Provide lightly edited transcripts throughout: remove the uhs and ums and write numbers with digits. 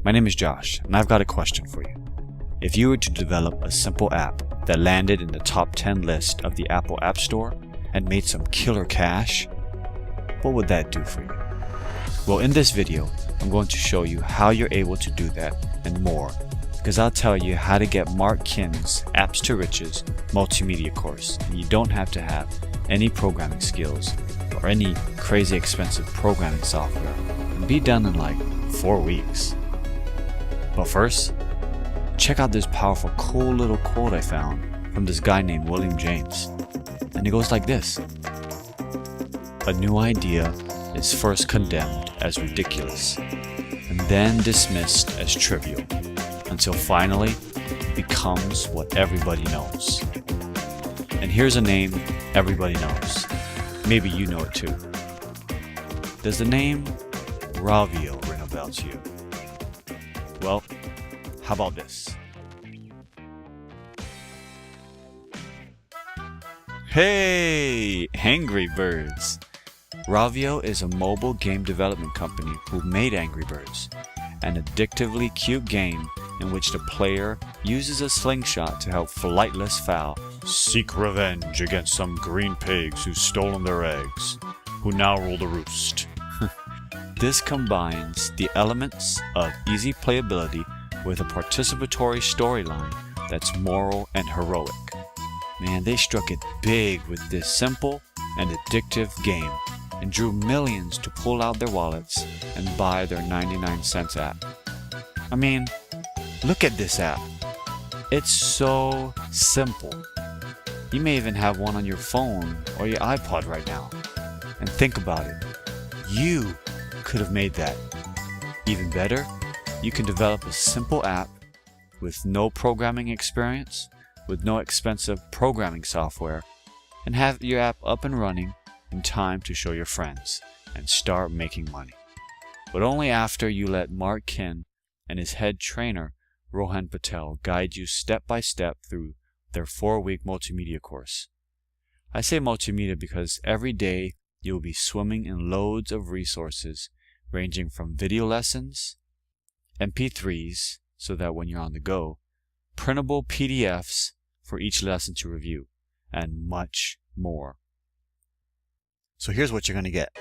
My name is Josh, and I've got a question for you. If you were to develop a simple app that landed in the top 10 list of the Apple App Store and made some killer cash, what would that do for you? Well, in this video, I'm going to show you how you're able to do that and more, because I'll tell you how to get Mark Kin's Apps2Riches multimedia course, and you don't have to have any programming skills or any crazy expensive programming software, and be done in like 4 weeks. But first, check out this powerful, cool little quote I found from this guy named William James. And it goes like this: "A new idea is first condemned as ridiculous, and then dismissed as trivial, until finally it becomes what everybody knows." And here's a name everybody knows. Maybe you know it too. Does the name Ravio ring a bell to you? Well, how about this? Hey, Angry Birds! Ravio is a mobile game development company who made Angry Birds, an addictively cute game in which the player uses a slingshot to help flightless fowl seek revenge against some green pigs who've stolen their eggs, who now rule the roost. This combines the elements of easy playability with a participatory storyline that's moral and heroic. Man, they struck it big with this simple and addictive game and drew millions to pull out their wallets and buy their 99-cent app. I mean, look at this app. It's so simple. You may even have one on your phone or your iPod right now. And think about it. You could have made that. Even better, you can develop a simple app with no programming experience, with no expensive programming software, and have your app up and running in time to show your friends and start making money. But only after you let Mark Kin and his head trainer, Rohan Patel, guide you step by step through their 4-week multimedia course. I say multimedia because every day you'll be swimming in loads of resources ranging from video lessons, MP3s so that when you're on the go, printable PDFs for each lesson to review, and much more. So here's what you're going to get.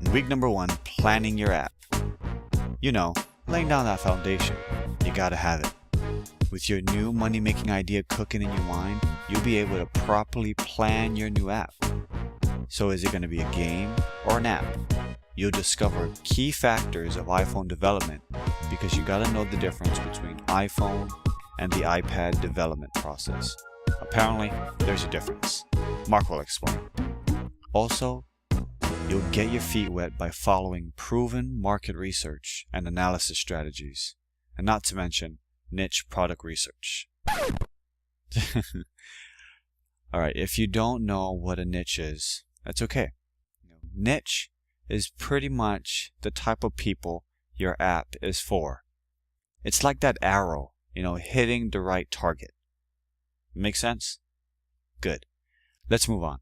In week number 1, planning your app. You know, laying down that foundation. You gotta have it. With your new money-making idea cooking in your mind, you'll be able to properly plan your new app. So is it going to be a game or an app? You'll discover key factors of iPhone development because you gotta know the difference between iPhone and the iPad development process. Apparently, there's a difference. Mark will explain. Also, you'll get your feet wet by following proven market research and analysis strategies, and not to mention niche product research. Alright, if you don't know what a niche is, that's okay. Niche is pretty much the type of people your app is for. It's like that arrow, hitting the right target. Make sense? Good. Let's move on.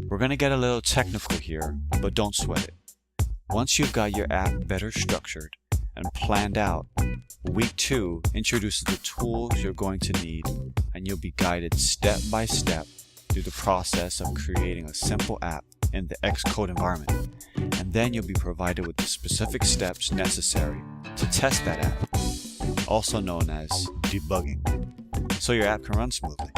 We're going to get a little technical here, but don't sweat it. Once you've got your app better structured and planned out, week 2 introduces the tools you're going to need, and you'll be guided step by step through the process of creating a simple app in the Xcode environment. And then you'll be provided with the specific steps necessary to test that app, also known as debugging, so your app can run smoothly.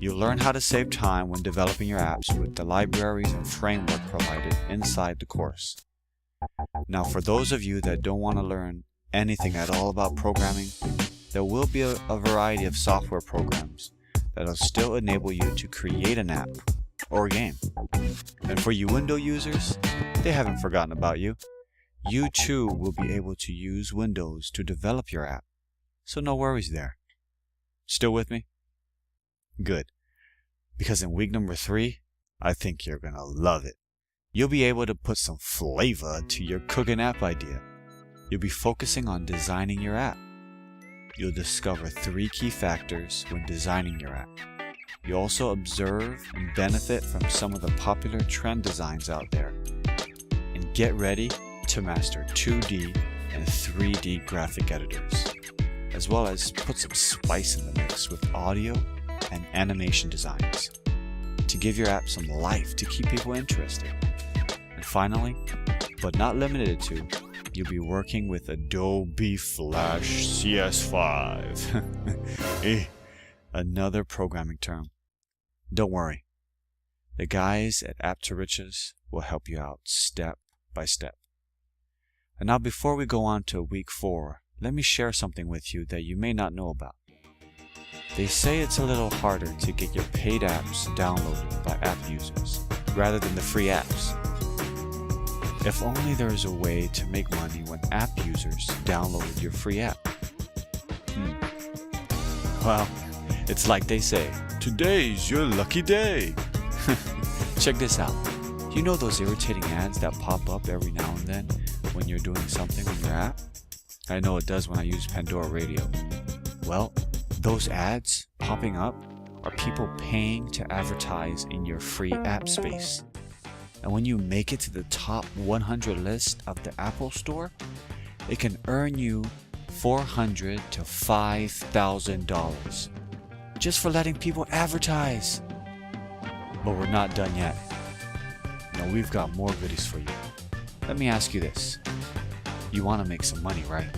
You'll learn how to save time when developing your apps with the libraries and framework provided inside the course. Now, for those of you that don't want to learn anything at all about programming, there will be a variety of software programs that will still enable you to create an app or a game. And for you Windows users, they haven't forgotten about you. You too will be able to use Windows to develop your app, so no worries there. Still with me? Good. Because in week number 3, I think you're gonna love it. You'll be able to put some flavor to your cooking app idea. You'll be focusing on designing your app. You'll discover 3 key factors when designing your app. You also observe and benefit from some of the popular trend designs out there. And get ready to master 2D and 3D graphic editors, as well as put some spice in the mix with audio and animation designs to give your app some life to keep people interested. And finally, but not limited to, you'll be working with Adobe Flash CS5. Another programming term. Don't worry. The guys at Apps2Riches will help you out step by step. And now before we go on to week 4, let me share something with you that you may not know about. They say it's a little harder to get your paid apps downloaded by app users rather than the free apps. If only there is a way to make money when app users downloaded your free app. Well, it's like they say, today's your lucky day. Check this out. You know those irritating ads that pop up every now and then when you're doing something on your app? I know it does when I use Pandora Radio. Well, those ads popping up are people paying to advertise in your free app space. And when you make it to the top 100 list of the Apple Store, it can earn you $400 to $5,000 just for letting people advertise. But we're not done yet. No, we've got more goodies for you. Let me ask you this. You want to make some money, right?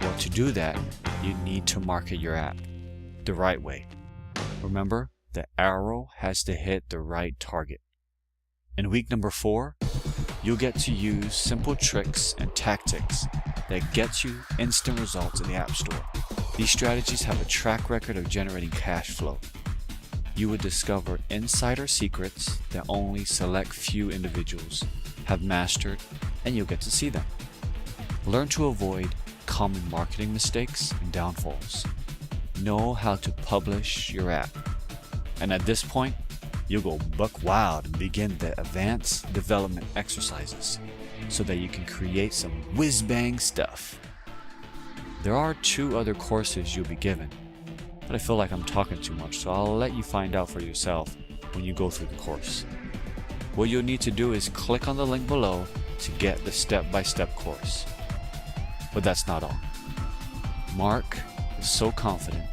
Well, to do that, you need to market your app the right way. Remember, the arrow has to hit the right target. In week number 4, you'll get to use simple tricks and tactics that get you instant results in the App Store. These strategies have a track record of generating cash flow. You would discover insider secrets that only select few individuals have mastered, and you'll get to see them. Learn to avoid common marketing mistakes and downfalls. Know how to publish your app. And at this point, you'll go buck wild and begin the advanced development exercises so that you can create some whiz-bang stuff. There are 2 other courses you'll be given, but I feel like I'm talking too much, so I'll let you find out for yourself when you go through the course. What you'll need to do is click on the link below to get the step-by-step course. But that's not all. Mark is so confident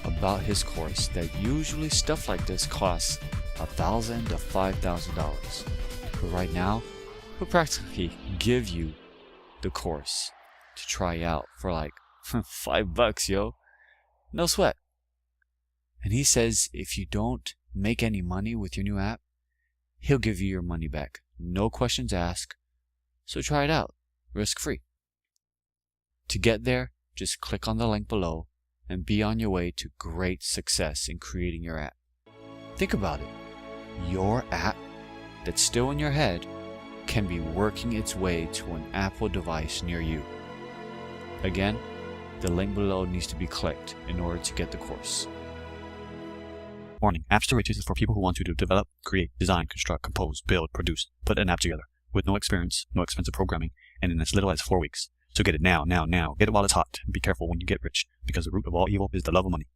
about his course that usually stuff like this costs $1,000 to $5,000. But right now, we'll practically give you the course to try out for like $5, yo. No sweat. And he says if you don't make any money with your new app, he'll give you your money back. No questions asked. So try it out, risk-free. To get there, just click on the link below and be on your way to great success in creating your app. Think about it. Your app that's still in your head can be working its way to an Apple device near you. Again, the link below needs to be clicked in order to get the course. Warning, Apps2Riches is for people who want to develop, create, design, construct, compose, build, produce, put an app together with no experience, no expensive programming, and in as little as 4 weeks. So get it now. Get it while it's hot. And be careful when you get rich, because the root of all evil is the love of money.